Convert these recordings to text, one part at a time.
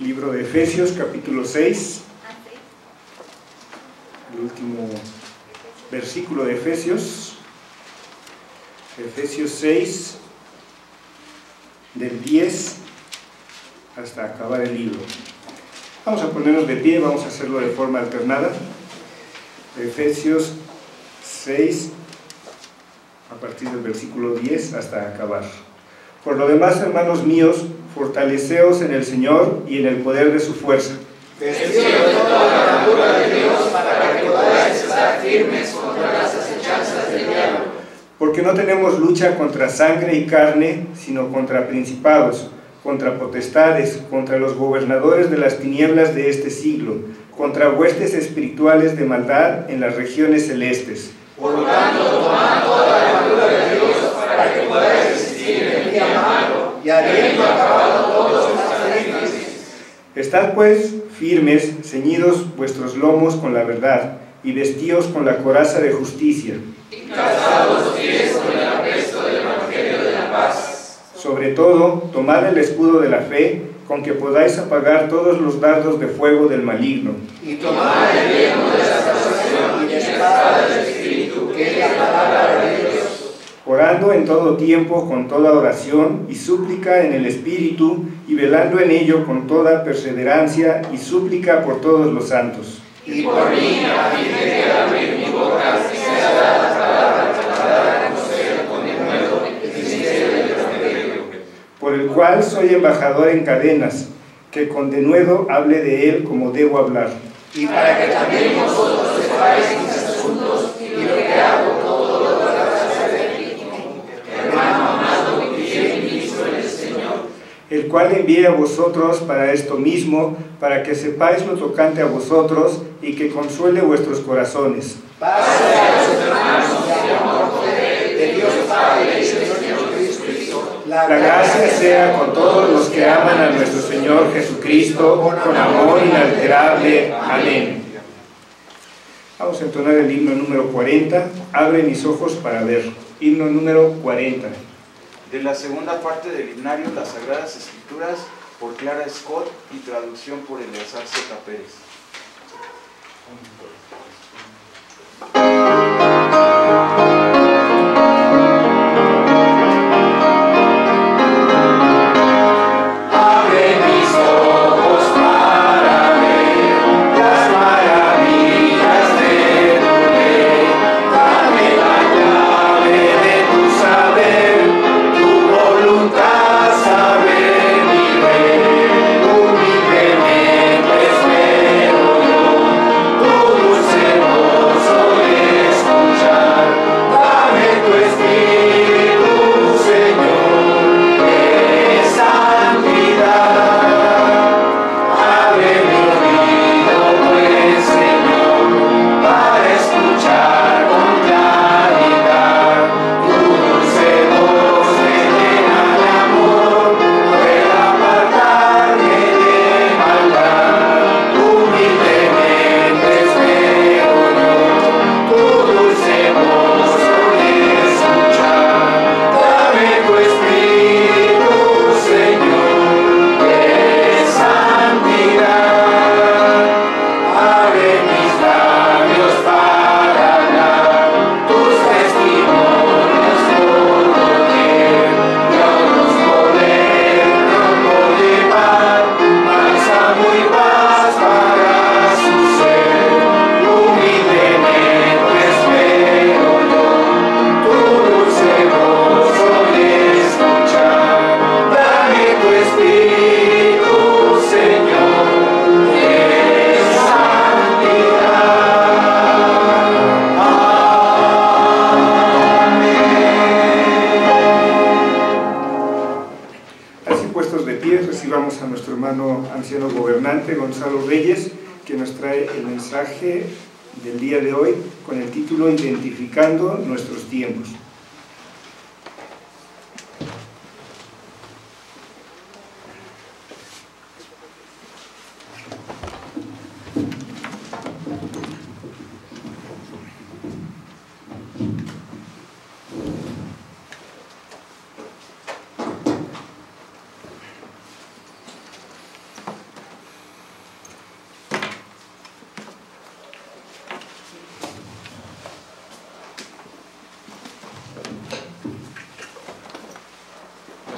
Libro de Efesios, capítulo 6, el último versículo de Efesios 6, del 10 hasta acabar el libro. Vamos a ponernos de pie, vamos a hacerlo de forma alternada. Efesios 6, a partir del versículo 10 hasta acabar. Por lo demás, hermanos míos, fortaleceos en el Señor y en el poder de su fuerza. Vestidos de toda la armadura de Dios para que podáis estar firmes contra las acechanzas del diablo. Porque no tenemos lucha contra sangre y carne, sino contra principados, contra potestades, contra los gobernadores de las tinieblas de este siglo, contra huestes espirituales de maldad en las regiones celestes. Por lo tanto, tomad toda la armadura de Dios para que podáis resistir en el día malo, y habiendo acabado todos estar firmes. Estad pues firmes, ceñidos vuestros lomos con la verdad, y vestíos con la coraza de justicia. Y calzados los pies con el apresto del evangelio de la paz. Sobre todo, tomad el escudo de la fe, con que podáis apagar todos los dardos de fuego del maligno. Y tomad el yelmo de la salvación y la espada del Espíritu, que es la palabra de Dios. Orando en todo tiempo con toda oración y súplica en el Espíritu, y velando en ello con toda perseverancia y súplica por todos los santos. Y por mí, a fin de que al abrir mi boca sea dada palabra para dar a conocer con denuedo el misterio del Evangelio. Por el cual soy embajador en cadenas, que con denuedo hable de él como debo hablar. Y para que también vosotros sepáis mis asuntos y lo que hago todo lo tratase de hermano amado y fiel ministro en el Señor. El cual envié a vosotros para esto mismo, para que sepáis lo tocante a vosotros y que consuele vuestros corazones. Paz a los hermanos de amor poder de Dios Padre y Señor Jesucristo. La gracia sea con todos los que aman a nuestro Señor Jesucristo, con amor inalterable. Amén. Vamos a entonar el himno número 40, Abre mis ojos para ver. Himno número 40. De la segunda parte del himnario Las Sagradas Escrituras, por Clara Scott y traducción por Eleazar Z. Pérez. Recibamos a nuestro hermano anciano gobernante Gonzalo Reyes, que nos trae el mensaje del día de hoy con el título Identificando nuestros tiempos.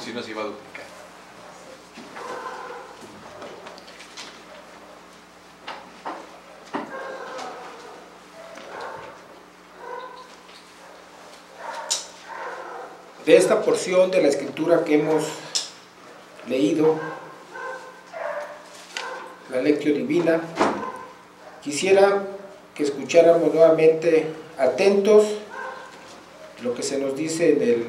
si no se iba a duplicar. De esta porción de la Escritura que hemos leído, la Lectio Divina, quisiera que escucháramos nuevamente atentos lo que se nos dice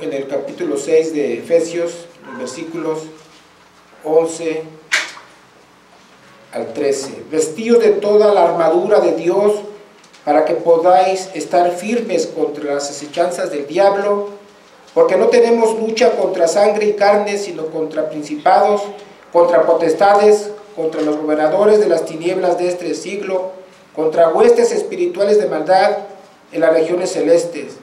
en el capítulo 6 de Efesios, los versículos 11 al 13. Vestíos de toda la armadura de Dios para que podáis estar firmes contra las acechanzas del diablo, porque no tenemos lucha contra sangre y carne, sino contra principados, contra potestades, contra los gobernadores de las tinieblas de este siglo, contra huestes espirituales de maldad en las regiones celestes.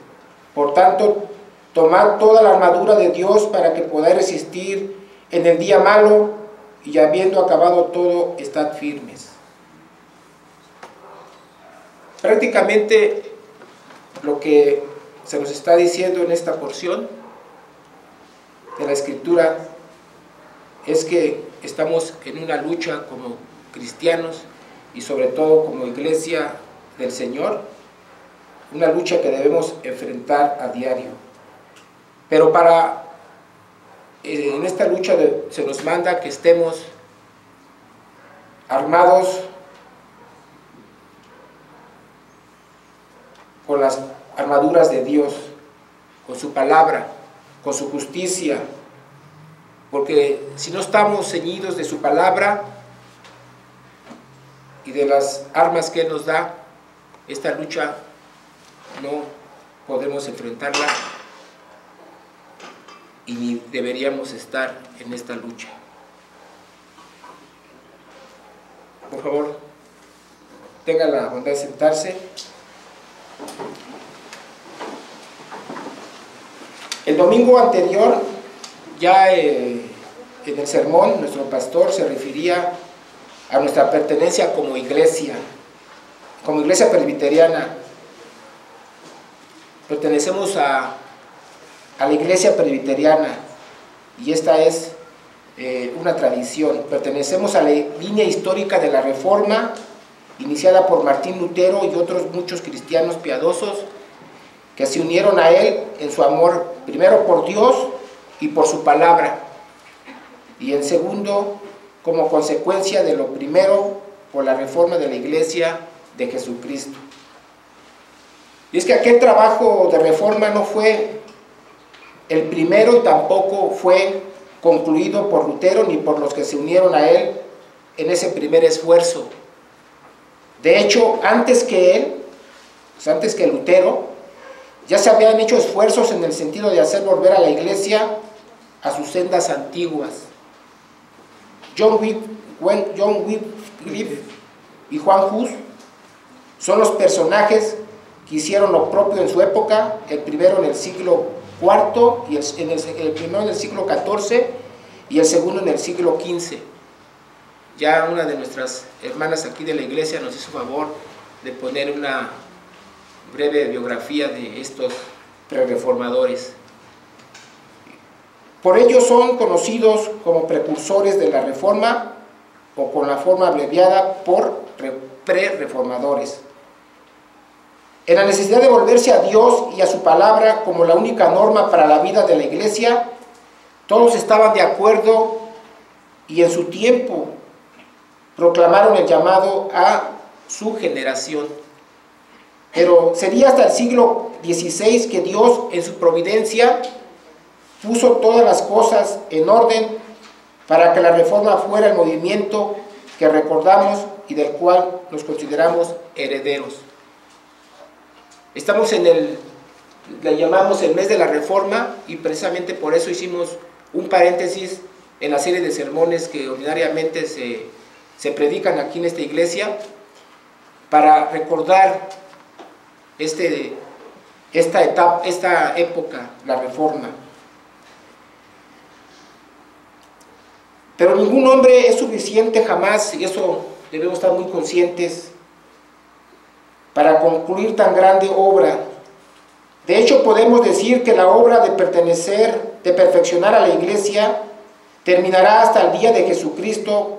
Por tanto, tomad toda la armadura de Dios para que podáis resistir en el día malo, y habiendo acabado todo, estad firmes. Prácticamente lo que se nos está diciendo en esta porción de la Escritura es que estamos en una lucha como cristianos y sobre todo como iglesia del Señor, una lucha que debemos enfrentar a diario. Pero en esta lucha se nos manda que estemos armados con las armaduras de Dios, con su palabra, con su justicia, porque si no estamos ceñidos de su palabra y de las armas que Él nos da, esta lucha no podemos enfrentarla y ni deberíamos estar en esta lucha. Por favor, tenga la bondad de sentarse. El domingo anterior, ya en el sermón, nuestro pastor se refería a nuestra pertenencia como iglesia presbiteriana. Pertenecemos a la iglesia presbiteriana, y esta es una tradición. Pertenecemos a la línea histórica de la Reforma, iniciada por Martín Lutero y otros muchos cristianos piadosos que se unieron a él en su amor, primero por Dios y por su palabra, y en segundo, como consecuencia de lo primero, por la reforma de la iglesia de Jesucristo. Y es que aquel trabajo de reforma no fue el primero y tampoco fue concluido por Lutero ni por los que se unieron a él en ese primer esfuerzo. De hecho, antes que Lutero, ya se habían hecho esfuerzos en el sentido de hacer volver a la iglesia a sus sendas antiguas. John Wycliffe y Juan Hus son los personajes que hicieron lo propio en su época, el primero en el siglo IV, y el primero en el siglo XIV y el segundo en el siglo XV. Ya una de nuestras hermanas aquí de la iglesia nos hizo favor de poner una breve biografía de estos prereformadores. Por ello son conocidos como precursores de la Reforma, o con la forma abreviada por prereformadores. En la necesidad de volverse a Dios y a su palabra como la única norma para la vida de la iglesia, todos estaban de acuerdo y en su tiempo proclamaron el llamado a su generación. Pero sería hasta el siglo XVI que Dios, en su providencia, puso todas las cosas en orden para que la Reforma fuera el movimiento que recordamos y del cual nos consideramos herederos. Estamos le llamamos el mes de la Reforma, y precisamente por eso hicimos un paréntesis en la serie de sermones que ordinariamente se predican aquí en esta iglesia, para recordar esta época, la Reforma. Pero ningún hombre es suficiente jamás, y eso debemos estar muy conscientes, para concluir tan grande obra De hecho, podemos decir que la obra de perfeccionar a la iglesia, terminará hasta el día de Jesucristo,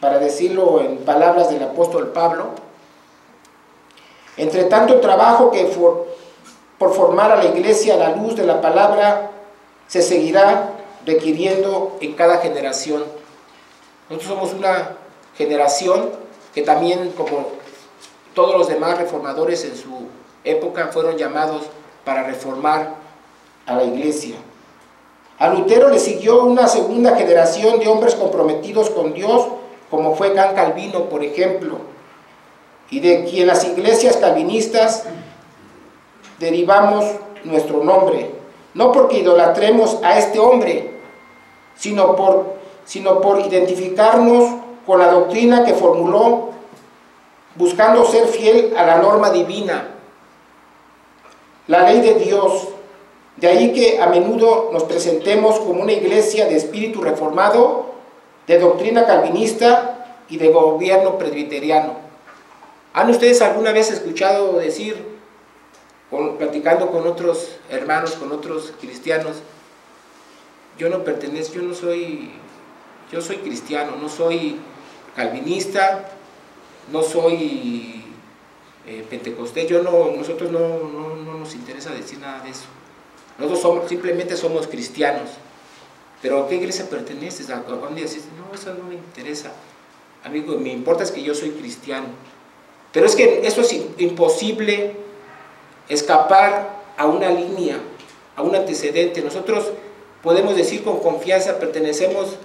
para decirlo en palabras del apóstol Pablo. Entre tanto trabajo que por formar a la iglesia a la luz de la palabra se seguirá requiriendo en cada generación. Nosotros somos una generación que también, como todos los demás reformadores en su época, fueron llamados para reformar a la iglesia. A Lutero le siguió una segunda generación de hombres comprometidos con Dios, como fue Can Calvino, por ejemplo, y de quien las iglesias calvinistas derivamos nuestro nombre, no porque idolatremos a este hombre, sino por identificarnos con la doctrina que formuló, buscando ser fiel a la norma divina, la ley de Dios. De ahí que a menudo nos presentemos como una iglesia de espíritu reformado, de doctrina calvinista y de gobierno presbiteriano. ¿Han ustedes alguna vez escuchado decir, platicando con otros hermanos, con otros cristianos, yo no pertenezco, yo soy cristiano, no soy calvinista, no soy pentecostés, nosotros no nos interesa decir nada de eso. Nosotros simplemente somos cristianos. ¿Pero a qué iglesia perteneces? ¿A dónde dices? No, eso no me interesa. Amigo, me importa es que yo soy cristiano. Pero es que eso es imposible escapar a una línea, a un antecedente. Nosotros podemos decir con confianza, pertenecemos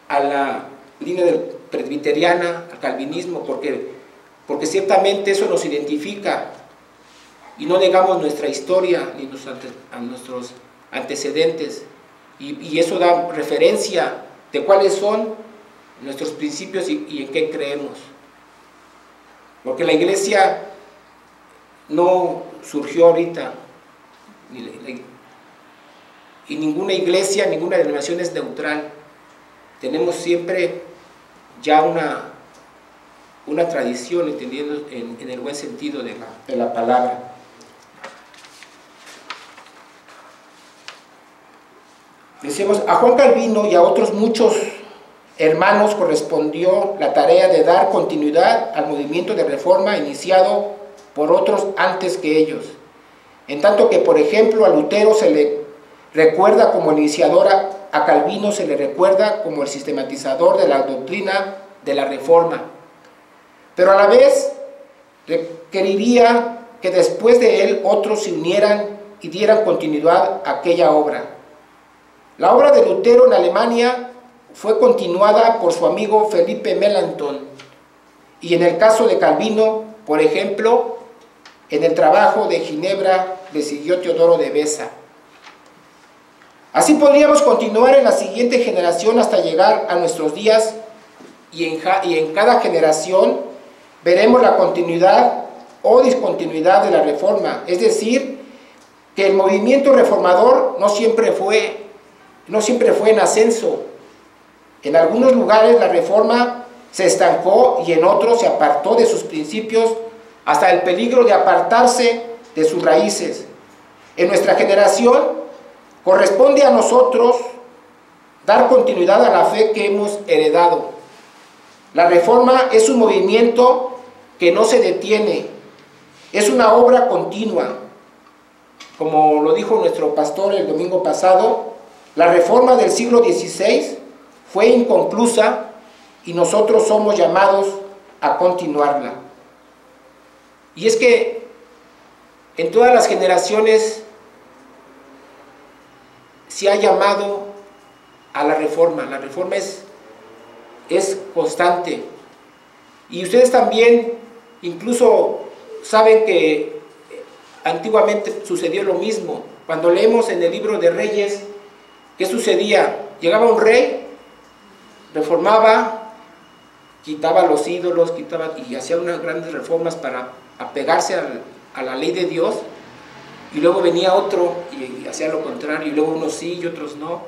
a la línea presbiteriana, al calvinismo, porque ciertamente eso nos identifica y no negamos nuestra historia ni a nuestros antecedentes, y eso da referencia de cuáles son nuestros principios y en qué creemos. Porque la iglesia no surgió ahorita, y ninguna iglesia, ninguna denominación es neutral. Tenemos siempre ya una tradición, entendiendo en el buen sentido de la palabra. Decimos, a Juan Calvino y a otros muchos hermanos correspondió la tarea de dar continuidad al movimiento de reforma iniciado por otros antes que ellos. En tanto que, por ejemplo, a Lutero se le recuerda como iniciador, a Calvino se le recuerda como el sistematizador de la doctrina de la reforma. Pero a la vez requeriría que después de él otros se unieran y dieran continuidad a aquella obra. La obra de Lutero en Alemania fue continuada por su amigo Felipe Melanchthon, y en el caso de Calvino, por ejemplo, en el trabajo de Ginebra le siguió Teodoro de Beza. Así podríamos continuar en la siguiente generación hasta llegar a nuestros días, y en cada generación veremos la continuidad o discontinuidad de la reforma, es decir, que el movimiento reformador no siempre fue en ascenso. En algunos lugares la reforma se estancó y en otros se apartó de sus principios hasta el peligro de apartarse de sus raíces. En nuestra generación corresponde a nosotros dar continuidad a la fe que hemos heredado. La reforma es un movimiento que no se detiene, es una obra continua. Como lo dijo nuestro pastor el domingo pasado, la reforma del siglo XVI fue inconclusa y nosotros somos llamados a continuarla. Y es que en todas las generaciones se ha llamado a la reforma. La reforma es constante. Y ustedes también incluso saben que antiguamente sucedió lo mismo. Cuando leemos en el libro de Reyes, ¿qué sucedía? Llegaba un rey, reformaba, quitaba los ídolos, y hacía unas grandes reformas para apegarse a la ley de Dios, y luego venía otro y hacía lo contrario, y luego unos sí y otros no.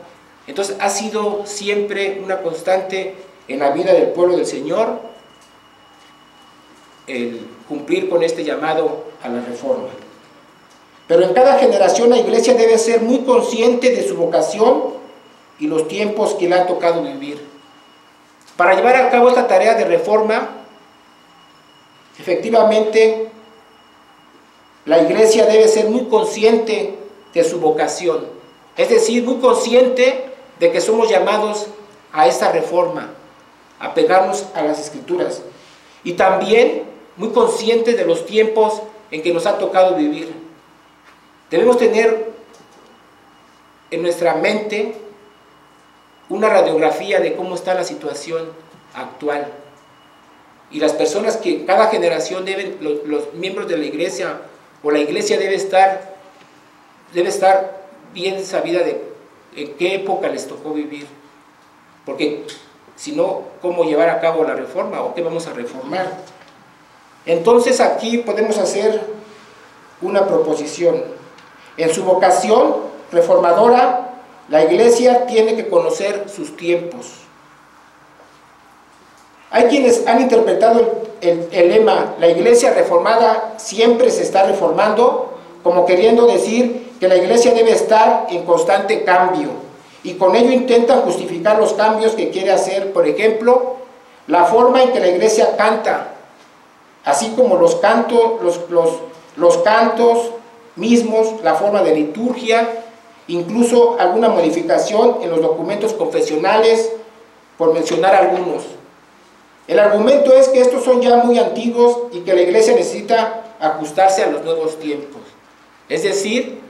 Entonces ha sido siempre una constante en la vida del pueblo del Señor el cumplir con este llamado a la reforma. Pero en cada generación la iglesia debe ser muy consciente de su vocación y los tiempos que le ha tocado vivir. Para llevar a cabo esta tarea de reforma, efectivamente, la iglesia debe ser muy consciente de su vocación, es decir, muy consciente de que somos llamados a esta reforma, a pegarnos a las Escrituras, y también muy conscientes de los tiempos en que nos ha tocado vivir. Debemos tener en nuestra mente una radiografía de cómo está la situación actual. Y las personas que cada generación deben, los miembros de la iglesia o la iglesia debe estar bien sabida de en qué época les tocó vivir. Porque si no, ¿cómo llevar a cabo la reforma o qué vamos a reformar? Entonces aquí podemos hacer una proposición. En su vocación reformadora, la iglesia tiene que conocer sus tiempos. Hay quienes han interpretado el lema, la iglesia reformada siempre se está reformando, como queriendo decir que la iglesia debe estar en constante cambio, y con ello intentan justificar los cambios que quiere hacer. Por ejemplo, la forma en que la iglesia canta, así como los cantos mismos, la forma de liturgia, incluso alguna modificación en los documentos confesionales, por mencionar algunos. El argumento es que estos son ya muy antiguos y que la iglesia necesita ajustarse a los nuevos tiempos. Es decir,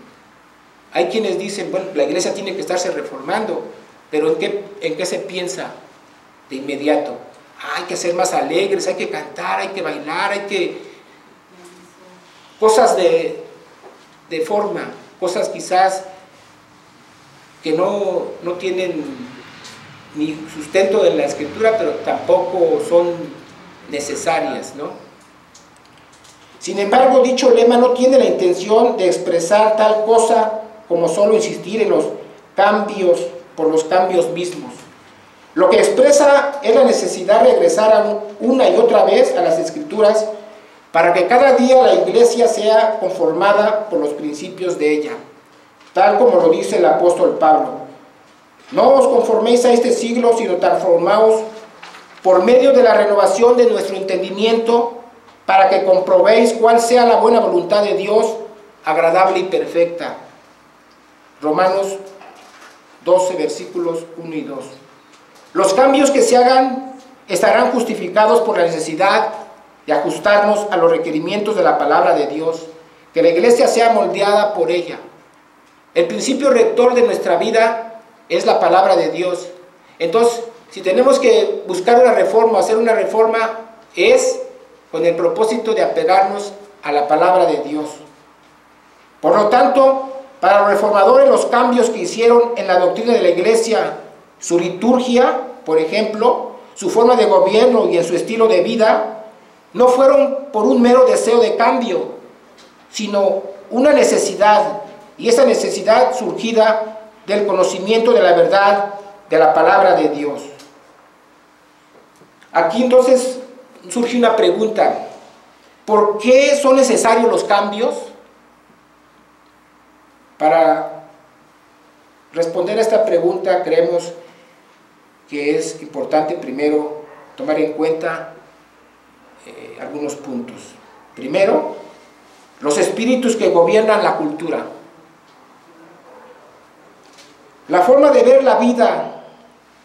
hay quienes dicen, bueno, la iglesia tiene que estarse reformando, pero ¿en qué se piensa de inmediato? Hay que ser más alegres, hay que cantar, hay que bailar, hay que... cosas de forma, cosas quizás que no tienen ni sustento en la Escritura, pero tampoco son necesarias, ¿no? Sin embargo, dicho lema no tiene la intención de expresar tal cosa como solo insistir en los cambios por los cambios mismos. Lo que expresa es la necesidad de regresar una y otra vez a las Escrituras para que cada día la iglesia sea conformada por los principios de ella, tal como lo dice el apóstol Pablo. No os conforméis a este siglo, sino transformaos por medio de la renovación de nuestro entendimiento, para que comprobéis cuál sea la buena voluntad de Dios, agradable y perfecta. Romanos 12, versículos 1 y 2. Los cambios que se hagan estarán justificados por la necesidad de ajustarnos a los requerimientos de la palabra de Dios, que la iglesia sea moldeada por ella. El principio rector de nuestra vida es la palabra de Dios. Entonces, si tenemos que buscar una reforma, hacer una reforma, es con el propósito de apegarnos a la palabra de Dios. Por lo tanto, para los reformadores, los cambios que hicieron en la doctrina de la iglesia, su liturgia, por ejemplo, su forma de gobierno y en su estilo de vida, no fueron por un mero deseo de cambio, sino una necesidad, y esa necesidad surgida del conocimiento de la verdad de la palabra de Dios. Aquí entonces surge una pregunta: ¿por qué son necesarios los cambios? Para responder a esta pregunta creemos que es importante primero tomar en cuenta algunos puntos. Primero, los espíritus que gobiernan la cultura. La forma de ver la vida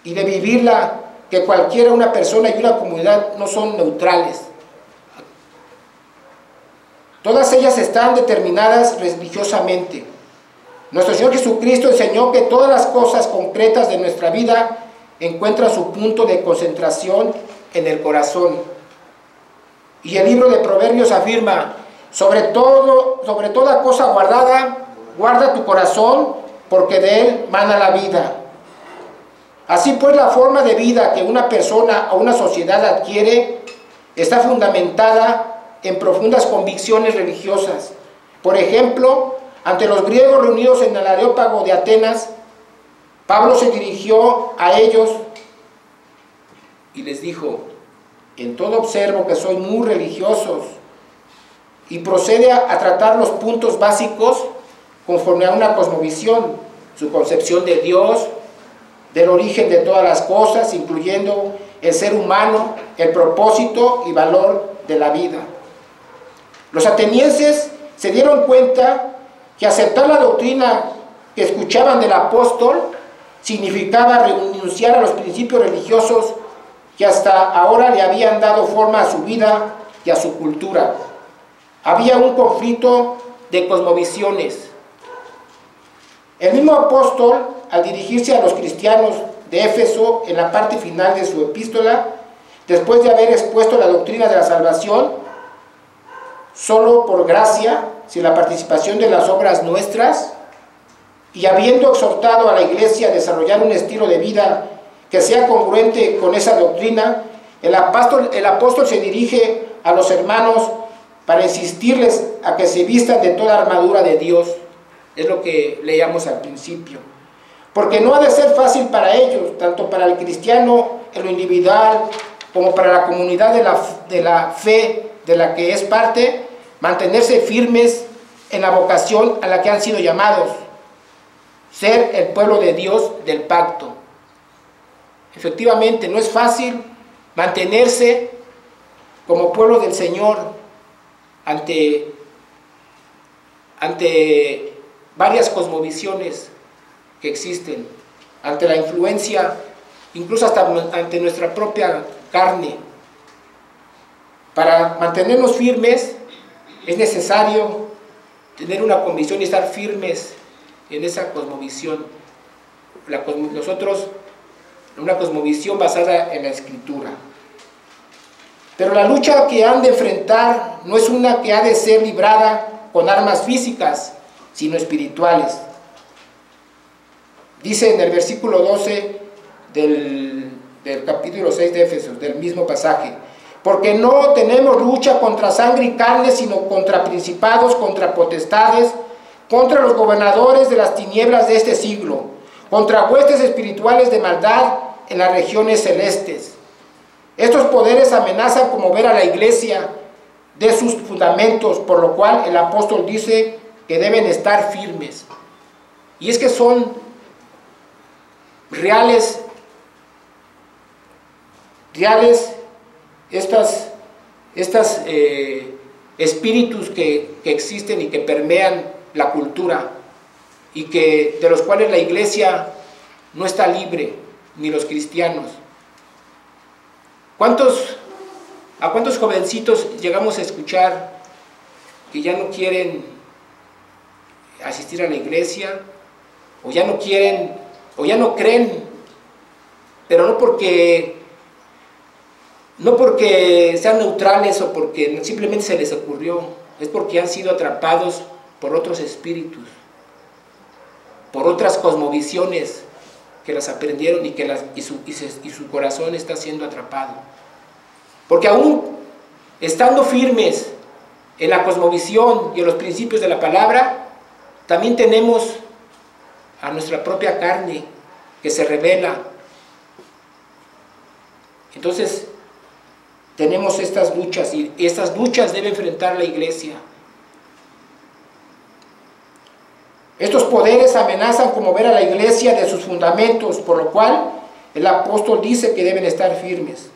y de vivirla, que cualquiera, una persona y una comunidad no son neutrales. Todas ellas están determinadas religiosamente. Nuestro Señor Jesucristo enseñó que todas las cosas concretas de nuestra vida encuentran su punto de concentración en el corazón. Y el libro de Proverbios afirma: sobre toda cosa guardada, guarda tu corazón, porque de él mana la vida. Así pues, la forma de vida que una persona o una sociedad adquiere está fundamentada en profundas convicciones religiosas. Por ejemplo, ante los griegos reunidos en el Areópago de Atenas, Pablo se dirigió a ellos y les dijo: en todo observo que sois muy religiosos y procede a tratar los puntos básicos conforme a una cosmovisión, su concepción de Dios, del origen de todas las cosas, incluyendo el ser humano, el propósito y valor de la vida. Los atenienses se dieron cuenta que aceptar la doctrina que escuchaban del apóstol significaba renunciar a los principios religiosos que hasta ahora le habían dado forma a su vida y a su cultura. Había un conflicto de cosmovisiones. El mismo apóstol, al dirigirse a los cristianos de Éfeso en la parte final de su epístola, después de haber expuesto la doctrina de la salvación, solo por gracia, sin la participación de las obras nuestras, y habiendo exhortado a la iglesia a desarrollar un estilo de vida que sea congruente con esa doctrina, el apóstol se dirige a los hermanos para insistirles a que se vistan de toda armadura de Dios. Es lo que leíamos al principio. Porque no ha de ser fácil para ellos, tanto para el cristiano en lo individual, como para la comunidad de la fe de la que es parte, mantenerse firmes en la vocación a la que han sido llamados, ser el pueblo de Dios del pacto. Efectivamente, no es fácil mantenerse como pueblo del Señor ante varias cosmovisiones que existen, ante la influencia, incluso hasta ante nuestra propia carne. Para mantenernos firmes es necesario tener una convicción y estar firmes en esa cosmovisión. Nosotros, una cosmovisión basada en la Escritura. Pero la lucha que han de enfrentar no es una que ha de ser librada con armas físicas, sino espirituales. Dice en el versículo 12 del capítulo 6 de Éfesos, del mismo pasaje: porque no tenemos lucha contra sangre y carne, sino contra principados, contra potestades, contra los gobernadores de las tinieblas de este siglo, contra huestes espirituales de maldad en las regiones celestes. Estos poderes amenazan conmover a la iglesia de sus fundamentos, por lo cual el apóstol dice que deben estar firmes. Y es que son reales estas espíritus que existen y que permean la cultura, y que de los cuales la iglesia no está libre, ni los cristianos. ¿A cuántos jovencitos llegamos a escuchar que ya no quieren asistir a la iglesia, o ya no quieren, o ya no creen, pero no porque sean neutrales o porque simplemente se les ocurrió, es porque han sido atrapados por otros espíritus, por otras cosmovisiones que las aprendieron y su corazón está siendo atrapado. Porque aún estando firmes en la cosmovisión y en los principios de la palabra, también tenemos a nuestra propia carne que se rebela. Entonces tenemos estas luchas, y estas luchas debe enfrentar la iglesia. Estos poderes amenazan conmover a la iglesia de sus fundamentos, por lo cual el apóstol dice que deben estar firmes.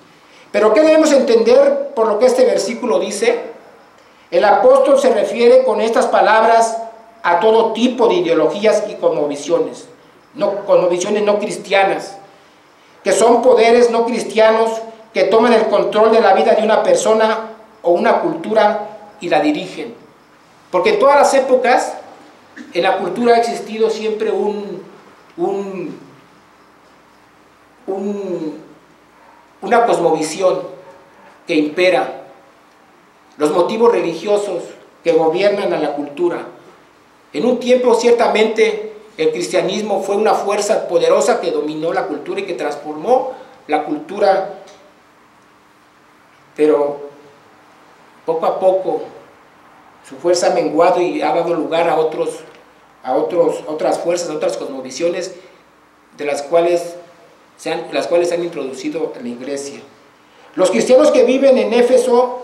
Pero ¿qué debemos entender por lo que este versículo dice? El apóstol se refiere con estas palabras a todo tipo de ideologías y cosmovisiones no cristianas, que son poderes no cristianos que toman el control de la vida de una persona o una cultura y la dirigen. Porque en todas las épocas, en la cultura ha existido siempre una cosmovisión que impera, los motivos religiosos que gobiernan a la cultura. En un tiempo, ciertamente, el cristianismo fue una fuerza poderosa que dominó la cultura y que transformó la cultura, pero poco a poco su fuerza ha menguado y ha dado lugar a otras fuerzas, a otras cosmovisiones, de las cuales se han introducido en la iglesia. Los cristianos que viven en Éfeso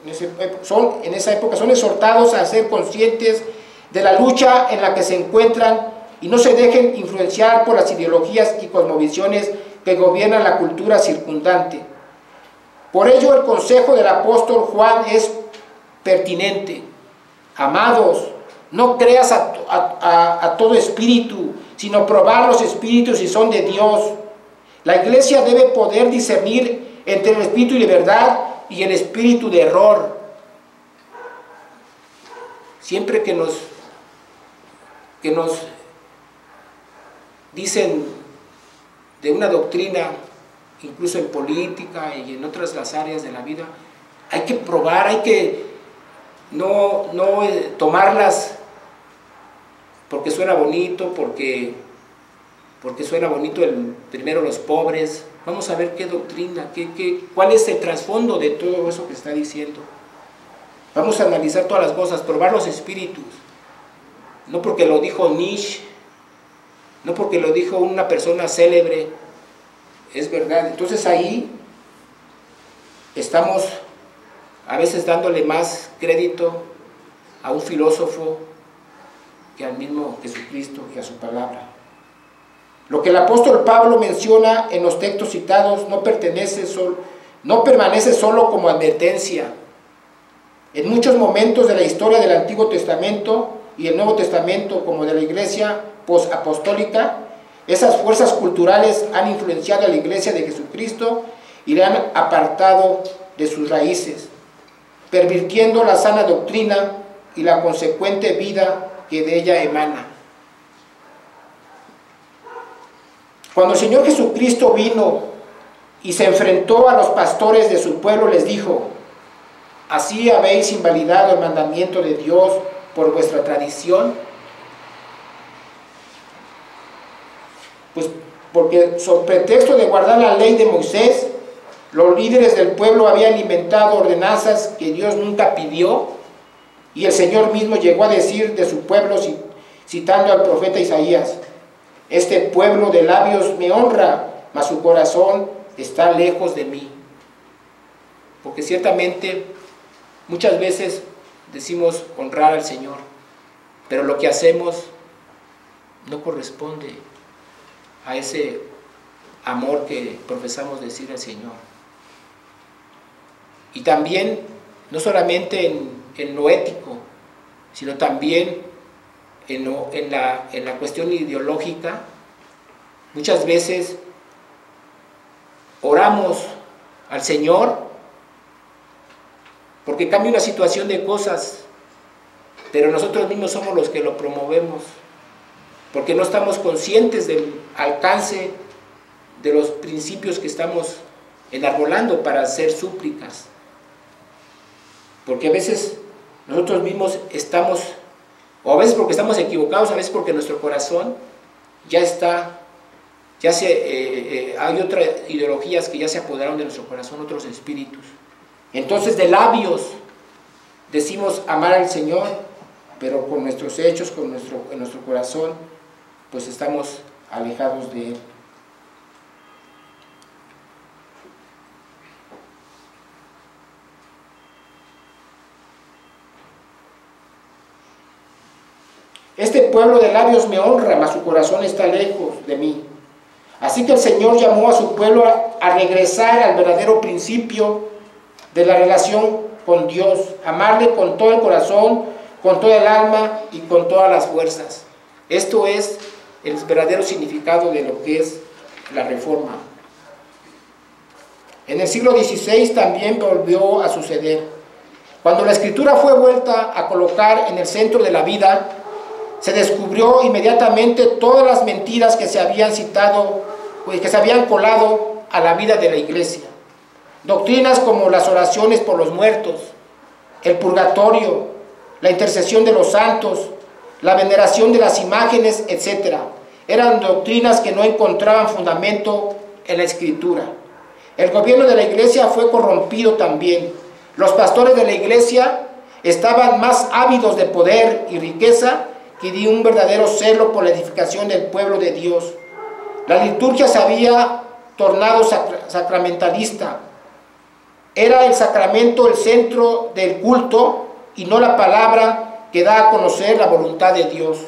en esa época son exhortados a ser conscientes de la lucha en la que se encuentran y no se dejen influenciar por las ideologías y cosmovisiones que gobiernan la cultura circundante. Por ello, el consejo del apóstol Juan es pertinente. Amados, no creas a todo espíritu, sino probar los espíritus si son de Dios. La iglesia debe poder discernir entre el espíritu de verdad y el espíritu de error. Siempre que nos dicen de una doctrina, incluso en política y en otras las áreas de la vida, hay que probar, hay que no tomarlas porque suena bonito, porque suena bonito primero los pobres. Vamos a ver qué doctrina, cuál es el trasfondo de todo eso que está diciendo. Vamos a analizar todas las cosas, probar los espíritus. No porque lo dijo Nietzsche, no porque lo dijo una persona célebre, es verdad. Entonces ahí estamos a veces dándole más crédito a un filósofo que al mismo Jesucristo y a su palabra. Lo que el apóstol Pablo menciona en los textos citados no permanece solo como advertencia. En muchos momentos de la historia del Antiguo Testamento y el Nuevo Testamento, como de la iglesia posapostólica, esas fuerzas culturales han influenciado a la iglesia de Jesucristo y le han apartado de sus raíces, pervirtiendo la sana doctrina y la consecuente vida que de ella emana. Cuando el Señor Jesucristo vino y se enfrentó a los pastores de su pueblo, les dijo: ¿así habéis invalidado el mandamiento de Dios por vuestra tradición? Pues porque sobre pretexto de guardar la ley de Moisés, los líderes del pueblo habían inventado ordenanzas que Dios nunca pidió, y el Señor mismo llegó a decir de su pueblo, citando al profeta Isaías: este pueblo de labios me honra, mas su corazón está lejos de mí. Porque ciertamente muchas veces decimos honrar al Señor, pero lo que hacemos no corresponde a ese amor que profesamos decir al Señor. Y también, no solamente en lo ético, sino también en la cuestión ideológica. Muchas veces oramos al Señor porque cambia una situación de cosas, pero nosotros mismos somos los que lo promovemos, porque no estamos conscientes del alcance de los principios que estamos enarbolando para hacer súplicas. Porque a veces nosotros mismos estamos, o a veces porque estamos equivocados, a veces porque nuestro corazón hay otras ideologías que ya se apoderaron de nuestro corazón, otros espíritus. Entonces de labios decimos amar al Señor, pero con nuestros hechos, en nuestro corazón, pues estamos alejados de Él. Este pueblo de labios me honra, mas su corazón está lejos de mí. Así que el Señor llamó a su pueblo a regresar al verdadero principio de la relación con Dios, amarle con todo el corazón, con toda el alma y con todas las fuerzas. Esto es el verdadero significado de lo que es la reforma. En el siglo XVI también volvió a suceder. Cuando la Escritura fue vuelta a colocar en el centro de la vida, se descubrió inmediatamente todas las mentiras que se habían citado, que se habían colado a la vida de la iglesia. Doctrinas como las oraciones por los muertos, el purgatorio, la intercesión de los santos, la veneración de las imágenes, etc. Eran doctrinas que no encontraban fundamento en la Escritura. El gobierno de la iglesia fue corrompido también. Los pastores de la iglesia estaban más ávidos de poder y riqueza que de un verdadero celo por la edificación del pueblo de Dios. La liturgia se había tornado sacramentalista. era el sacramento el centro del culto y no la palabra que da a conocer la voluntad de Dios.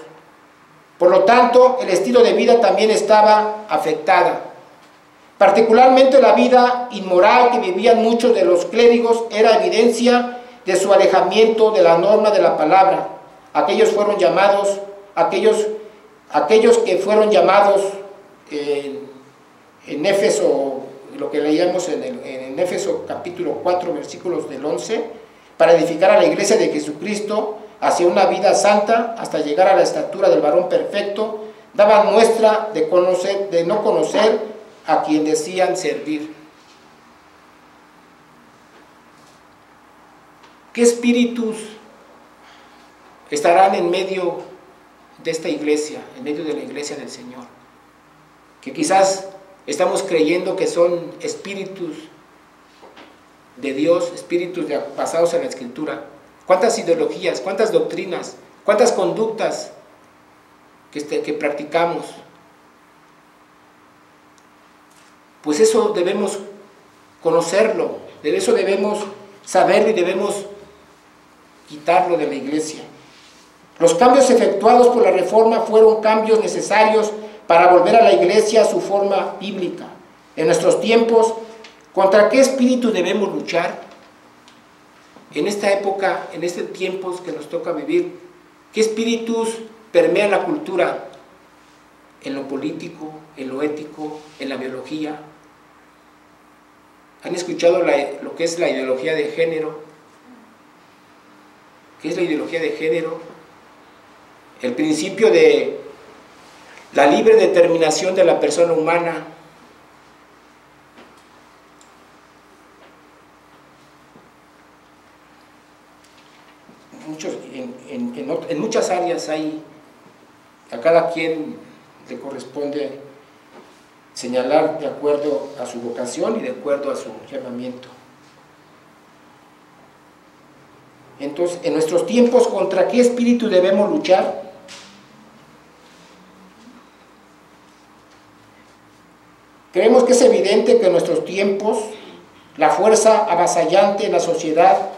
Por lo tanto, el estilo de vida también estaba afectada. Particularmente la vida inmoral que vivían muchos de los clérigos era evidencia de su alejamiento de la norma de la palabra. Aquellos que fueron llamados en Éfeso, lo que leíamos en Éfeso capítulo 4 versículos del 11, para edificar a la iglesia de Jesucristo hacia una vida santa hasta llegar a la estatura del varón perfecto, daban muestra de no conocer a quien decían servir. ¿Qué espíritus estarán en medio de esta iglesia, en medio de la iglesia del Señor? Que quizás estamos creyendo que son espíritus de Dios, espíritus basados en la Escritura. ¿Cuántas ideologías, cuántas doctrinas, cuántas conductas que practicamos? Pues eso debemos conocerlo, de eso debemos saberlo y debemos quitarlo de la iglesia. Los cambios efectuados por la Reforma fueron cambios necesarios para volver a la iglesia a su forma bíblica. En nuestros tiempos, ¿contra qué espíritu debemos luchar? En esta época, en estos tiempos que nos toca vivir, ¿qué espíritus permean la cultura? En lo político, en lo ético, en la biología. ¿Han escuchado lo que es la ideología de género? ¿Qué es la ideología de género? El principio de la libre determinación de la persona humana. En muchas áreas a cada quien le corresponde señalar de acuerdo a su vocación y de acuerdo a su llamamiento. Entonces, en nuestros tiempos, ¿contra qué espíritu debemos luchar? Creemos que es evidente que en nuestros tiempos la fuerza avasallante en la sociedad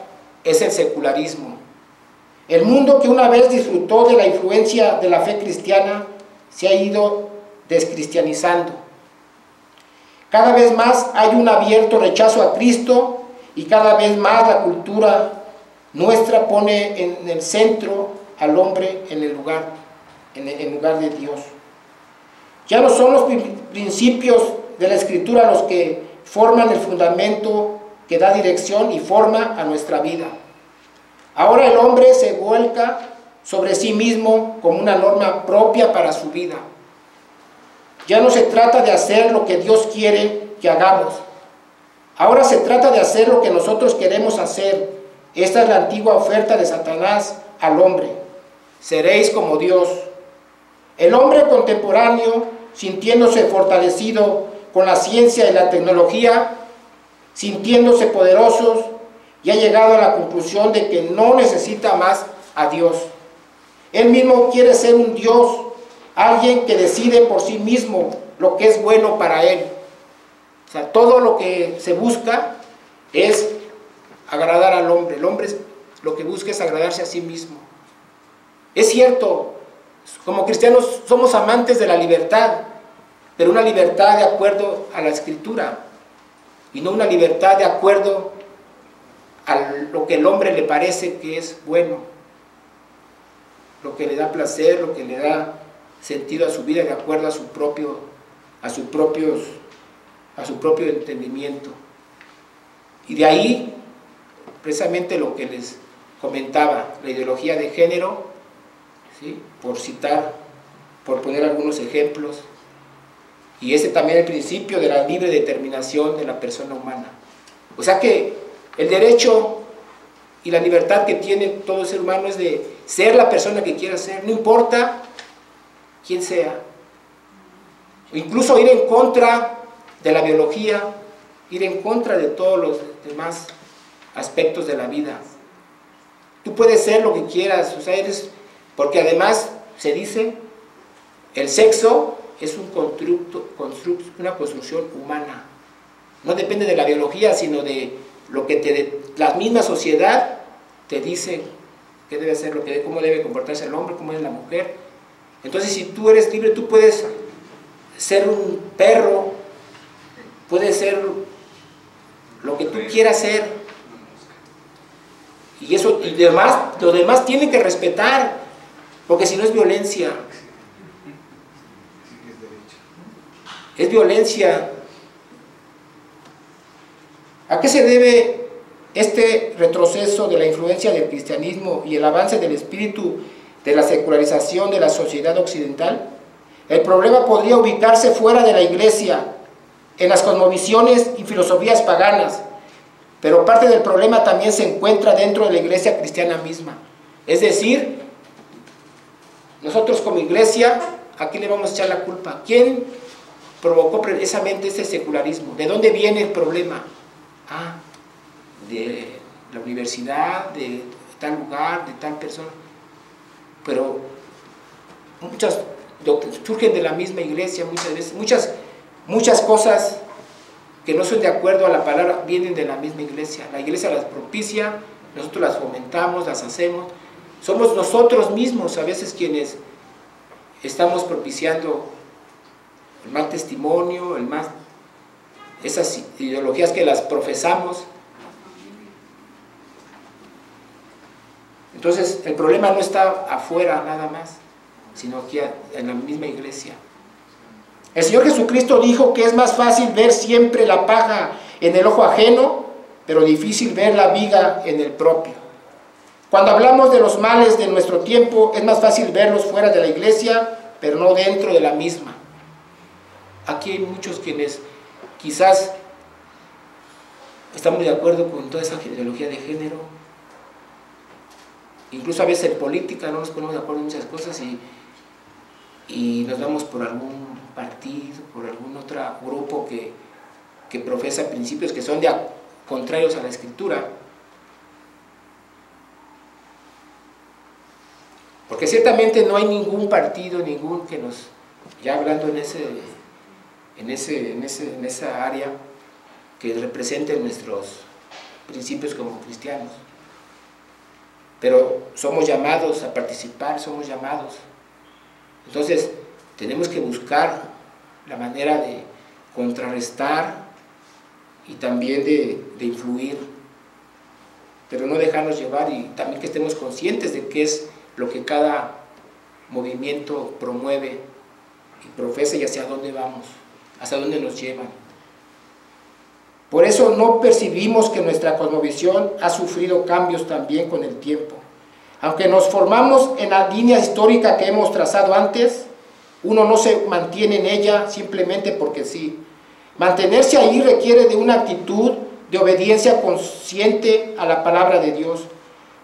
es el secularismo. El mundo que una vez disfrutó de la influencia de la fe cristiana se ha ido descristianizando. Cada vez más hay un abierto rechazo a Cristo y cada vez más la cultura nuestra pone en el centro al hombre en lugar de Dios. Ya no son los principios de la Escritura los que forman el fundamento que da dirección y forma a nuestra vida. Ahora el hombre se vuelca sobre sí mismo como una norma propia para su vida. Ya no se trata de hacer lo que Dios quiere que hagamos. Ahora se trata de hacer lo que nosotros queremos hacer. Esta es la antigua oferta de Satanás al hombre. Seréis como Dios. El hombre contemporáneo, sintiéndose fortalecido con la ciencia y la tecnología, sintiéndose poderosos, y ha llegado a la conclusión de que no necesita más a Dios. Él mismo quiere ser un Dios, alguien que decide por sí mismo lo que es bueno para él. O sea, todo lo que se busca es agradar al hombre. El hombre lo que busca es agradarse a sí mismo. Es cierto, como cristianos somos amantes de la libertad, pero una libertad de acuerdo a la Escritura y no una libertad de acuerdo a lo que el hombre le parece que es bueno, lo que le da placer, lo que le da sentido a su vida de acuerdo a su propio entendimiento. Y de ahí precisamente lo que les comentaba, la ideología de género, ¿sí? por poner algunos ejemplos, y ese también el principio de la libre determinación de la persona humana. O sea que el derecho y la libertad que tiene todo ser humano es de ser la persona que quiera ser, no importa quién sea. O incluso ir en contra de la biología, ir en contra de todos los demás aspectos de la vida. Tú puedes ser lo que quieras, o sea, porque además se dice, el sexo es una construcción humana. No depende de la biología, sino de lo que la misma sociedad te dice qué debe hacer, cómo debe comportarse el hombre, cómo es la mujer. Entonces, si tú eres libre, tú puedes ser un perro, puedes ser lo que tú quieras ser. Y eso, lo demás tienen que respetar, porque si no es violencia. Es violencia. ¿A qué se debe este retroceso de la influencia del cristianismo y el avance del espíritu de la secularización de la sociedad occidental? El problema podría ubicarse fuera de la iglesia, en las cosmovisiones y filosofías paganas, pero parte del problema también se encuentra dentro de la iglesia cristiana misma. Es decir, nosotros como iglesia, ¿a quién le vamos a echar la culpa? ¿Quién provocó precisamente este secularismo? ¿De dónde viene el problema? De la universidad, de tal lugar, de tal persona. Pero muchas surgen de la misma iglesia, muchas veces, muchas cosas que no son de acuerdo a la palabra vienen de la misma iglesia. La iglesia las propicia, nosotros las fomentamos, las hacemos. Somos nosotros mismos a veces quienes estamos propiciando el mal testimonio, esas ideologías que las profesamos. Entonces, el problema no está afuera nada más, sino aquí en la misma iglesia. El Señor Jesucristo dijo que es más fácil ver siempre la paja en el ojo ajeno, pero difícil ver la viga en el propio. Cuando hablamos de los males de nuestro tiempo, es más fácil verlos fuera de la iglesia, pero no dentro de la misma. Aquí hay muchos quienes quizás estamos de acuerdo con toda esa ideología de género, incluso a veces en política no nos ponemos de acuerdo en muchas cosas y nos damos por algún partido, por algún otro grupo que profesa principios que son contrarios a la Escritura. Porque ciertamente no hay ningún partido, que nos, ya hablando en esa área, que represente nuestros principios como cristianos. Pero somos llamados a participar, somos llamados. Entonces, tenemos que buscar la manera de contrarrestar y también de influir, pero no dejarnos llevar, y también que estemos conscientes de qué es lo que cada movimiento promueve y profesa y hacia dónde vamos, hacia dónde nos llevan. Por eso no percibimos que nuestra cosmovisión ha sufrido cambios también con el tiempo. Aunque nos formamos en la línea histórica que hemos trazado antes, uno no se mantiene en ella simplemente porque sí. Mantenerse ahí requiere de una actitud de obediencia consciente a la palabra de Dios.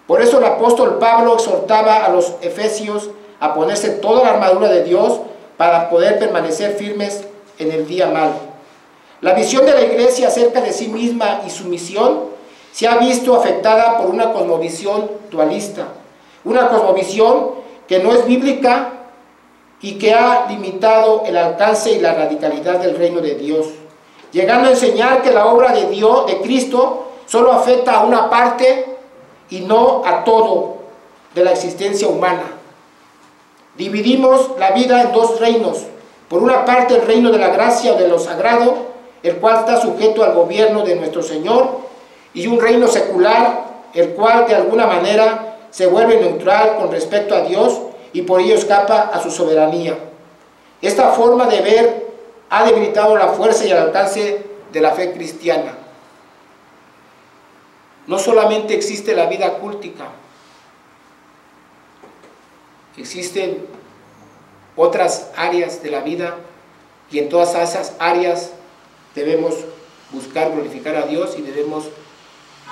Por eso el apóstol Pablo exhortaba a los efesios a ponerse toda la armadura de Dios para poder permanecer firmes en el día malo. La visión de la iglesia acerca de sí misma y su misión se ha visto afectada por una cosmovisión dualista, una cosmovisión que no es bíblica y que ha limitado el alcance y la radicalidad del reino de Dios, llegando a enseñar que la obra de Dios, de Cristo, solo afecta a una parte y no a todo de la existencia humana. Dividimos la vida en dos reinos. Por una parte, el reino de la gracia o de lo sagrado, el cual está sujeto al gobierno de nuestro Señor, y un reino secular, el cual de alguna manera se vuelve neutral con respecto a Dios y por ello escapa a su soberanía. Esta forma de ver ha debilitado la fuerza y el alcance de la fe cristiana. No solamente existe la vida cúltica, existen otras áreas de la vida, y en todas esas áreas debemos buscar glorificar a Dios y debemos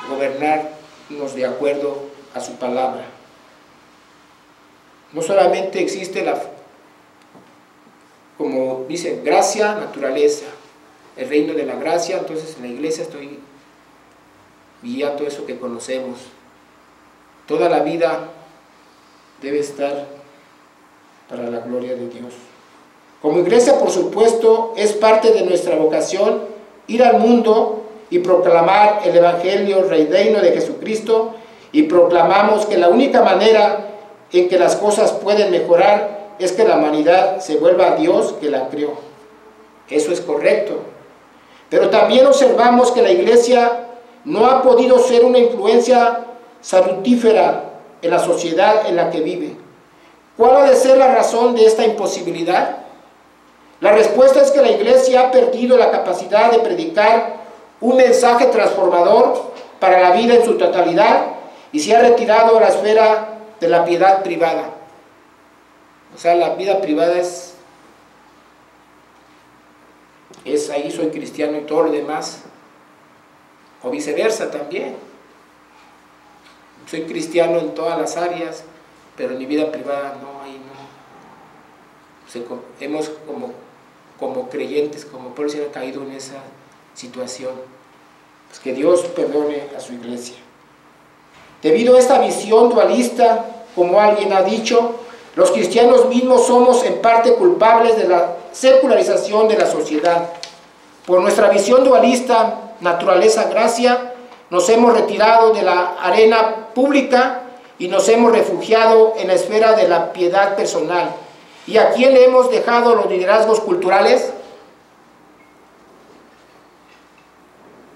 gobernarnos de acuerdo a su palabra. No solamente existe como dice, gracia, naturaleza, el reino de la gracia. Entonces en la iglesia estoy guía todo eso que conocemos. Toda la vida debe estar para la gloria de Dios. Como iglesia, por supuesto, es parte de nuestra vocación ir al mundo y proclamar el Evangelio reino de Jesucristo, y proclamamos que la única manera en que las cosas pueden mejorar es que la humanidad se vuelva a Dios que la creó. Eso es correcto. Pero también observamos que la Iglesia no ha podido ser una influencia salutífera en la sociedad en la que vive. ¿Cuál ha de ser la razón de esta imposibilidad? La respuesta es que la Iglesia ha perdido la capacidad de predicar un mensaje transformador para la vida en su totalidad y se ha retirado a la esfera de la piedad privada. O sea, la vida privada es ahí soy cristiano y todo lo demás, o viceversa también. Soy cristiano en todas las áreas, pero en mi vida privada no, ahí no. O sea, hemos como creyentes, como pueblo, se han caído en esa situación. Pues que Dios perdone a su Iglesia. Debido a esta visión dualista, como alguien ha dicho, los cristianos mismos somos en parte culpables de la secularización de la sociedad. Por nuestra visión dualista, naturaleza-gracia, nos hemos retirado de la arena pública y nos hemos refugiado en la esfera de la piedad personal. ¿Y a quién le hemos dejado los liderazgos culturales?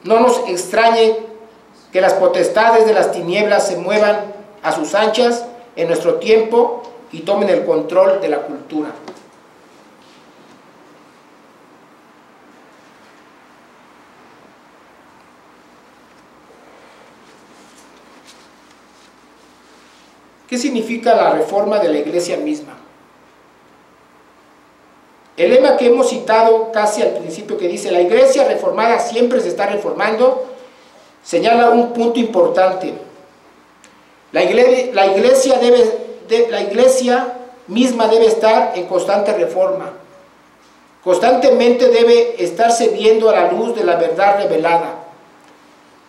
No nos extrañe que las potestades de las tinieblas se muevan a sus anchas en nuestro tiempo y tomen el control de la cultura. ¿Qué significa la reforma de la Iglesia misma? El lema que hemos citado casi al principio, que dice la Iglesia reformada siempre se está reformando, señala un punto importante. La iglesia misma debe estar en constante reforma. Constantemente debe estarse viendo a la luz de la verdad revelada.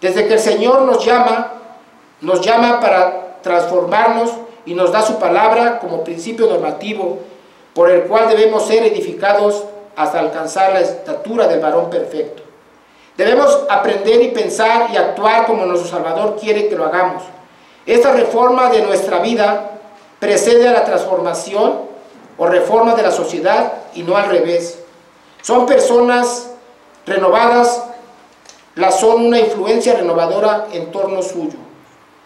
Desde que el Señor nos llama para transformarnos y nos da su palabra como principio normativo por el cual debemos ser edificados hasta alcanzar la estatura del varón perfecto. Debemos aprender y pensar y actuar como nuestro Salvador quiere que lo hagamos. Esta reforma de nuestra vida precede a la transformación o reforma de la sociedad y no al revés. Son personas renovadas, son una influencia renovadora en torno suyo.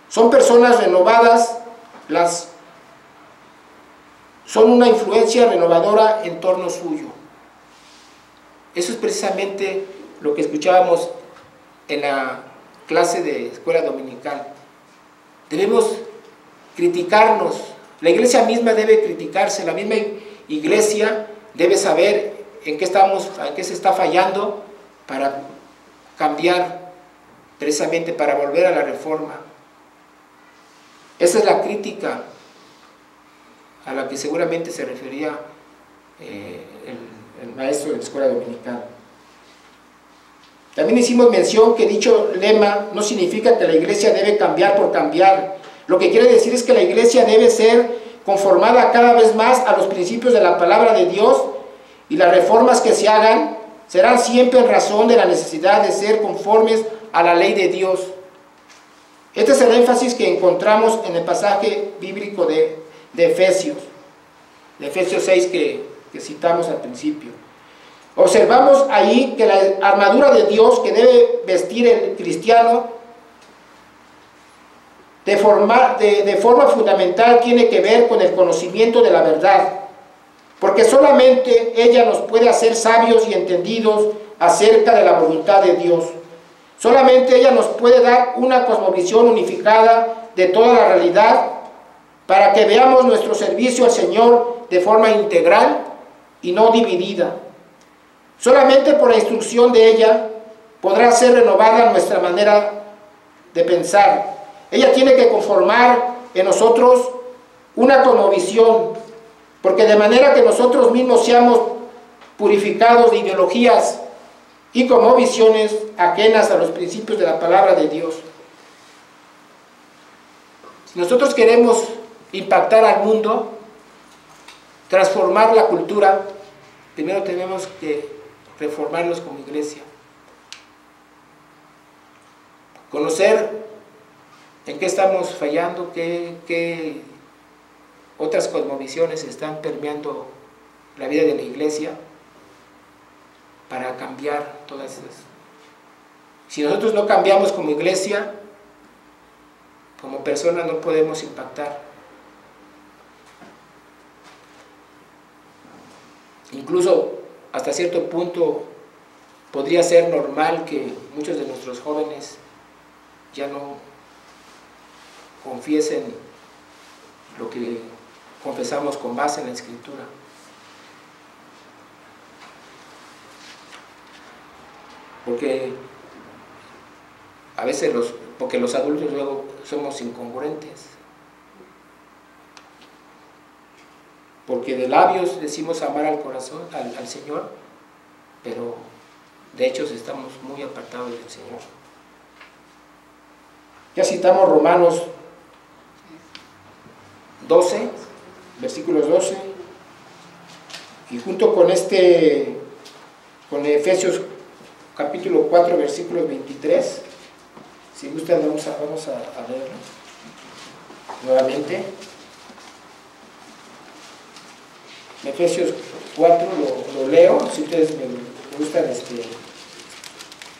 Son personas renovadas, son una influencia renovadora en torno suyo. Eso es precisamente lo que escuchábamos en la clase de escuela dominical. Debemos criticarnos. La iglesia misma debe criticarse. La misma iglesia debe saber en qué se está fallando para cambiar, precisamente para volver a la reforma. Esa es la crítica a la que seguramente se refería el maestro de la escuela dominical. También hicimos mención que dicho lema no significa que la iglesia debe cambiar por cambiar. Lo que quiere decir es que la iglesia debe ser conformada cada vez más a los principios de la palabra de Dios, y las reformas que se hagan serán siempre en razón de la necesidad de ser conformes a la ley de Dios. Este es el énfasis que encontramos en el pasaje bíblico de Efesios 6 que citamos al principio. Observamos ahí que la armadura de Dios que debe vestir el cristiano de forma fundamental tiene que ver con el conocimiento de la verdad, porque solamente ella nos puede hacer sabios y entendidos acerca de la voluntad de Dios. Solamente ella nos puede dar una cosmovisión unificada de toda la realidad para que veamos nuestro servicio al Señor de forma integral y no dividida. Solamente por la instrucción de ella podrá ser renovada nuestra manera de pensar. Ella tiene que conformar en nosotros una cosmovisión, porque de manera que nosotros mismos seamos purificados de ideologías y cosmovisiones ajenas a los principios de la palabra de Dios. Si nosotros queremos impactar al mundo, transformar la cultura, primero tenemos que reformarnos como iglesia. conocer en qué estamos fallando, qué otras cosmovisiones están permeando la vida de la iglesia para cambiar todas esas. Si nosotros no cambiamos como iglesia, como personas no podemos impactar. Incluso hasta cierto punto podría ser normal que muchos de nuestros jóvenes ya no confiesen lo que confesamos con base en la Escritura. Porque a veces porque los adultos luego somos incongruentes. Porque de labios decimos amar al corazón, al Señor, pero de hechos estamos muy apartados del Señor. Ya citamos Romanos 12, versículos 12, y junto con Efesios capítulo 4, versículos 23, si gustan vamos a leerlo nuevamente. Efesios 4 lo leo, si ustedes me gustan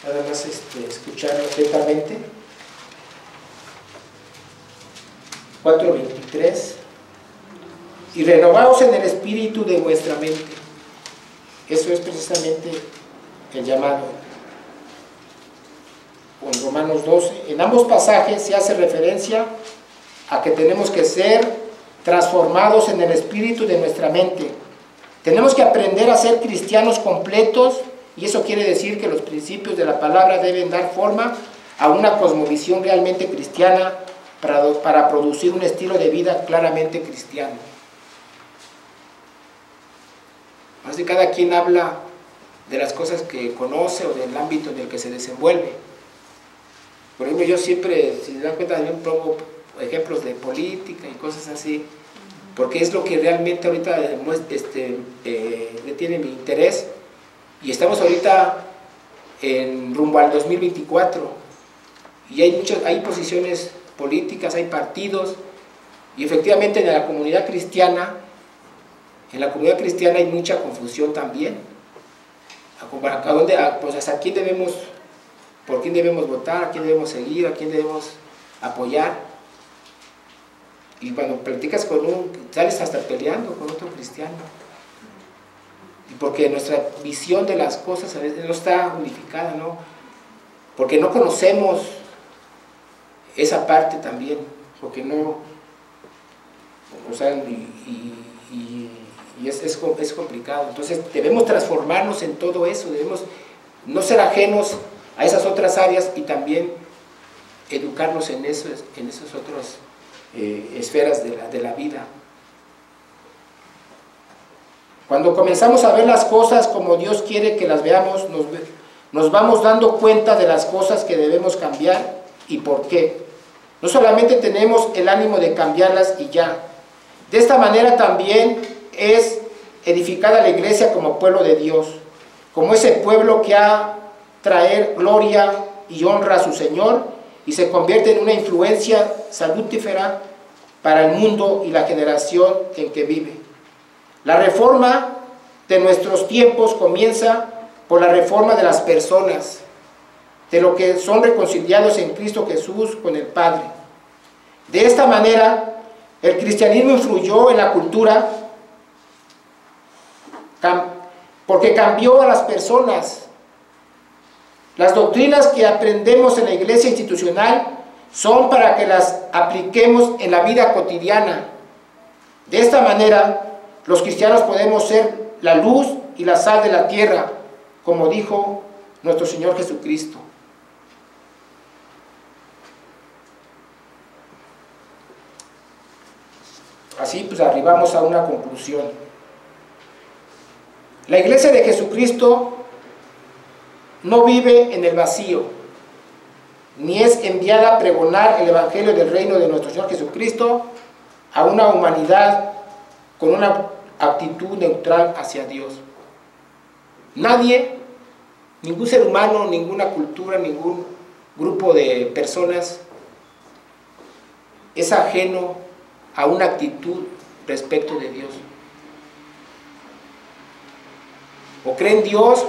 nada más escucharlo atentamente. 4:23, y renovaos en el espíritu de vuestra mente. Eso es precisamente el llamado. O en Romanos 12, en ambos pasajes se hace referencia a que tenemos que ser transformados en el espíritu de nuestra mente. Tenemos que aprender a ser cristianos completos, y eso quiere decir que los principios de la palabra deben dar forma a una cosmovisión realmente cristiana para producir un estilo de vida claramente cristiano. Así cada quien habla de las cosas que conoce o del ámbito en el que se desenvuelve. Por ejemplo, yo siempre, si se dan cuenta, también pongo ejemplos de política y cosas así, porque es lo que realmente ahorita tiene mi interés, y estamos ahorita rumbo al 2024, y hay posiciones políticas, hay partidos, y efectivamente en la comunidad cristiana hay mucha confusión también. ¿A quién debemos, por quién debemos votar, a quién debemos seguir, a quién debemos apoyar? Y cuando platicas sales hasta peleando con otro cristiano. Y porque nuestra visión de las cosas a veces no está unificada, ¿no? Porque no conocemos esa parte también, porque no, o sea, y es complicado. Entonces debemos transformarnos en todo eso, debemos no ser ajenos a esas otras áreas y también educarnos en esas otras esferas de la vida. Cuando comenzamos a ver las cosas como Dios quiere que las veamos, nos vamos dando cuenta de las cosas que debemos cambiar y por qué. No solamente tenemos el ánimo de cambiarlas y ya. De esta manera también es edificada la iglesia como pueblo de Dios, como ese pueblo que ha traer gloria y honra a su Señor y se convierte en una influencia salutífera para el mundo y la generación en que vive. La reforma de nuestros tiempos comienza por la reforma de las personas, de lo que son reconciliados en Cristo Jesús con el Padre. De esta manera, el cristianismo influyó en la cultura porque cambió a las personas. Las doctrinas que aprendemos en la iglesia institucional son para que las apliquemos en la vida cotidiana. De esta manera, los cristianos podemos ser la luz y la sal de la tierra, como dijo nuestro Señor Jesucristo. Así pues arribamos a una conclusión. La iglesia de Jesucristo no vive en el vacío, ni es enviada a pregonar el evangelio del reino de nuestro Señor Jesucristo a una humanidad con una actitud neutral hacia Dios. Nadie, ningún ser humano, ninguna cultura, ningún grupo de personas es ajeno a una actitud respecto de Dios. O cree en Dios,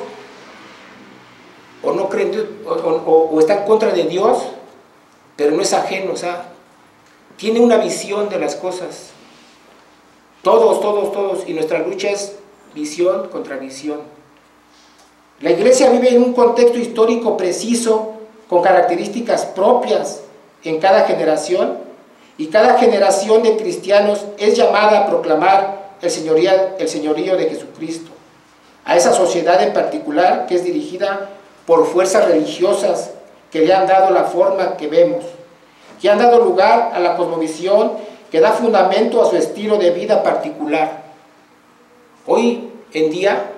o no cree en Dios, o está en contra de Dios, pero no es ajeno, o sea, tiene una visión de las cosas. Todos, y nuestra lucha es visión contra visión. La iglesia vive en un contexto histórico preciso, con características propias en cada generación, y cada generación de cristianos es llamada a proclamar el señorío de Jesucristo a esa sociedad en particular que es dirigida por fuerzas religiosas que le han dado la forma que vemos, que han dado lugar a la cosmovisión que da fundamento a su estilo de vida particular. Hoy en día,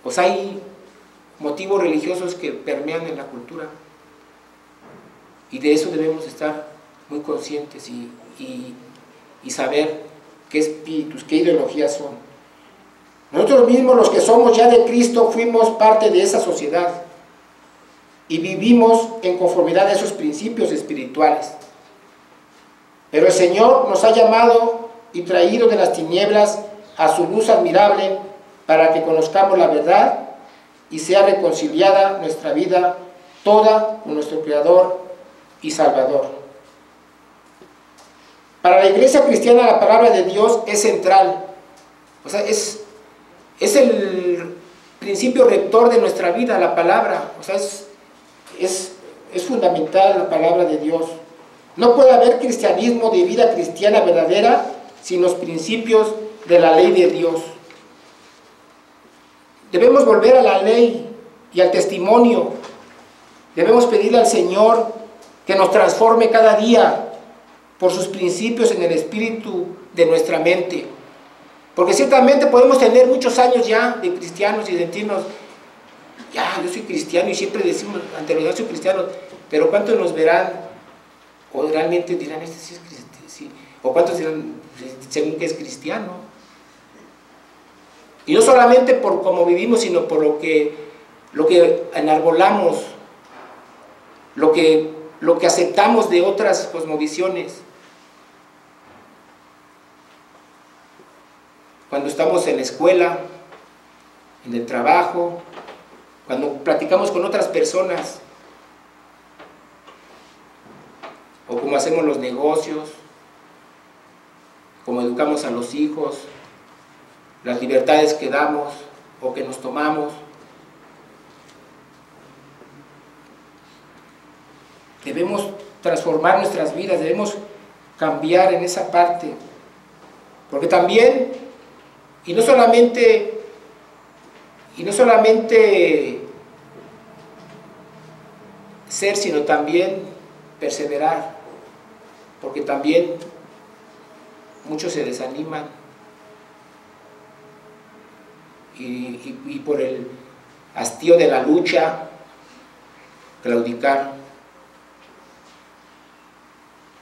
pues hay motivos religiosos que permean en la cultura, y de eso debemos estar muy conscientes y saber qué espíritus, qué ideologías son. Nosotros mismos, los que somos ya de Cristo, fuimos parte de esa sociedad y vivimos en conformidad a esos principios espirituales. Pero el Señor nos ha llamado y traído de las tinieblas a su luz admirable para que conozcamos la verdad y sea reconciliada nuestra vida toda con nuestro Creador y Salvador. Para la iglesia cristiana la palabra de Dios es central, o sea, es el principio rector de nuestra vida, la palabra, o sea, es fundamental la palabra de Dios. No puede haber cristianismo de vida cristiana verdadera sin los principios de la ley de Dios. Debemos volver a la ley y al testimonio. Debemos pedirle al Señor que nos transforme cada día por sus principios en el espíritu de nuestra mente. Porque ciertamente podemos tener muchos años ya de cristianos y sentirnos, ya, yo soy cristiano, y siempre decimos ante los demás soy cristiano, pero ¿cuántos nos verán? O realmente dirán, este sí es cristiano, sí. O ¿cuántos dirán, según que es cristiano? Y no solamente por cómo vivimos, sino por lo que enarbolamos, lo que aceptamos de otras cosmovisiones. Cuando estamos en la escuela, en el trabajo, cuando platicamos con otras personas, o cómo hacemos los negocios, cómo educamos a los hijos, las libertades que damos o que nos tomamos. Debemos transformar nuestras vidas, debemos cambiar en esa parte, porque también, y no solamente ser, sino también perseverar, porque también muchos se desaniman y por el hastío de la lucha claudicar.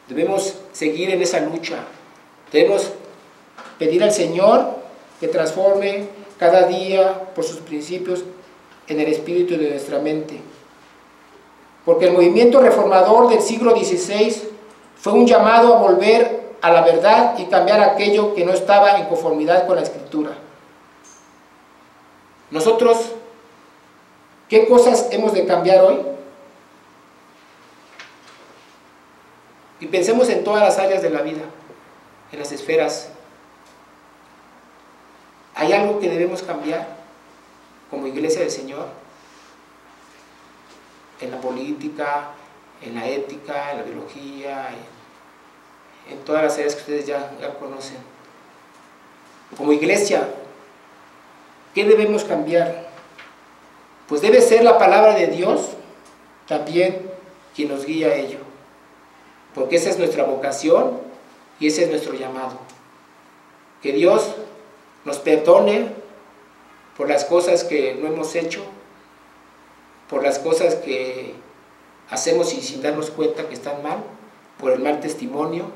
Debemos seguir en esa lucha, debemos pedir al Señor que transforme cada día por sus principios en el espíritu de nuestra mente. Porque el movimiento reformador del siglo XVI fue un llamado a volver a la verdad y cambiar aquello que no estaba en conformidad con la Escritura. Nosotros, ¿qué cosas hemos de cambiar hoy? Y pensemos en todas las áreas de la vida, en las esferas. ¿Hay algo que debemos cambiar como iglesia del Señor? En la política, en la ética, en la biología, en todas las áreas que ustedes ya conocen. Como iglesia, ¿qué debemos cambiar? Pues debe ser la palabra de Dios también quien nos guía a ello, porque esa es nuestra vocación y ese es nuestro llamado. Que Dios nos perdone por las cosas que no hemos hecho, por las cosas que hacemos y sin darnos cuenta que están mal, por el mal testimonio,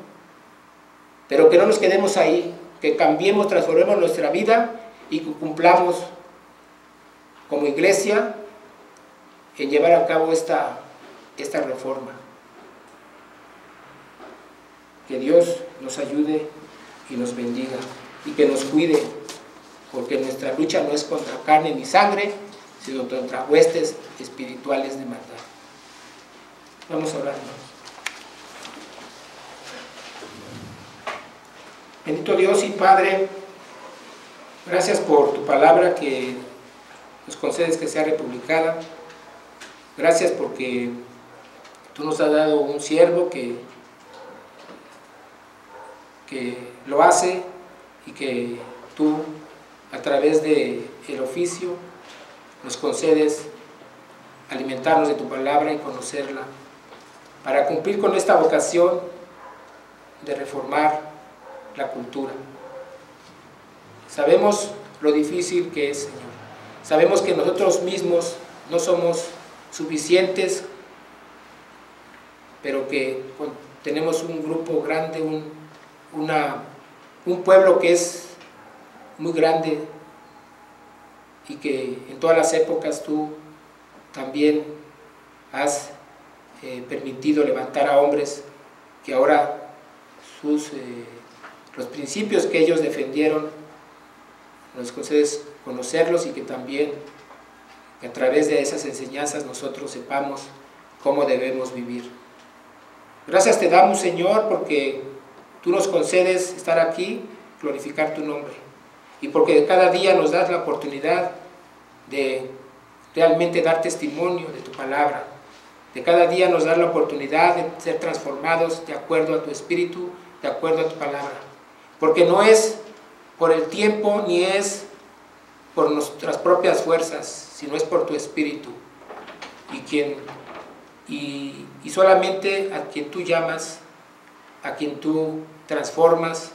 pero que no nos quedemos ahí, que cambiemos, transformemos nuestra vida y que cumplamos como iglesia en llevar a cabo esta esta reforma. Que Dios nos ayude y nos bendiga y que nos cuide, porque nuestra lucha no es contra carne ni sangre, sino contra huestes espirituales de maldad. Vamos a orar, hermanos. Bendito Dios y Padre, gracias por tu palabra que nos concedes que sea republicada. Gracias porque tú nos has dado un siervo que lo hace y que tú, a través del oficio, nos concedes alimentarnos de tu palabra y conocerla, para cumplir con esta vocación de reformar la cultura. Sabemos lo difícil que es, Señor. Sabemos que nosotros mismos no somos suficientes, pero que tenemos un grupo grande, un pueblo que es muy grande y que en todas las épocas tú también has permitido levantar a hombres que ahora los principios que ellos defendieron nos concedes conocerlos y que también a través de esas enseñanzas nosotros sepamos cómo debemos vivir. Gracias te damos, Señor, porque tú nos concedes estar aquí, glorificar tu nombre, y porque cada día nos das la oportunidad de realmente dar testimonio de tu palabra. De cada día nos das la oportunidad de ser transformados de acuerdo a tu espíritu, de acuerdo a tu palabra. Porque no es por el tiempo ni es por nuestras propias fuerzas, sino es por tu espíritu. Y solamente a quien tú llamas, a quien tú transformas,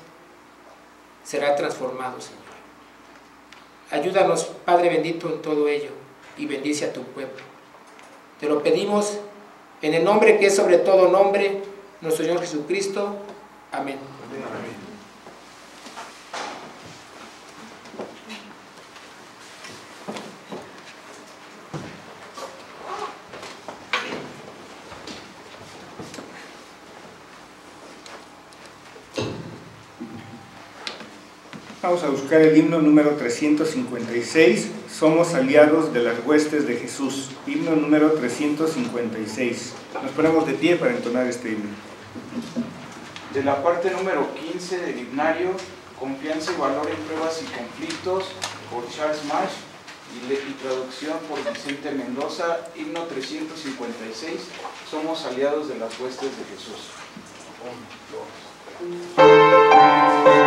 será transformado, Señor. Ayúdanos, Padre bendito, en todo ello, y bendice a tu pueblo. Te lo pedimos en el nombre que es sobre todo nombre, nuestro Señor Jesucristo. Amén. Amén. Vamos a buscar el himno número 356, Somos aliados de las huestes de Jesús. Himno número 356. Nos ponemos de pie para entonar este himno. De la parte número 15 del himnario, Confianza y valor en pruebas y conflictos, por Charles Marsh, y traducción por Vicente Mendoza, himno 356, Somos aliados de las huestes de Jesús. 1, 2.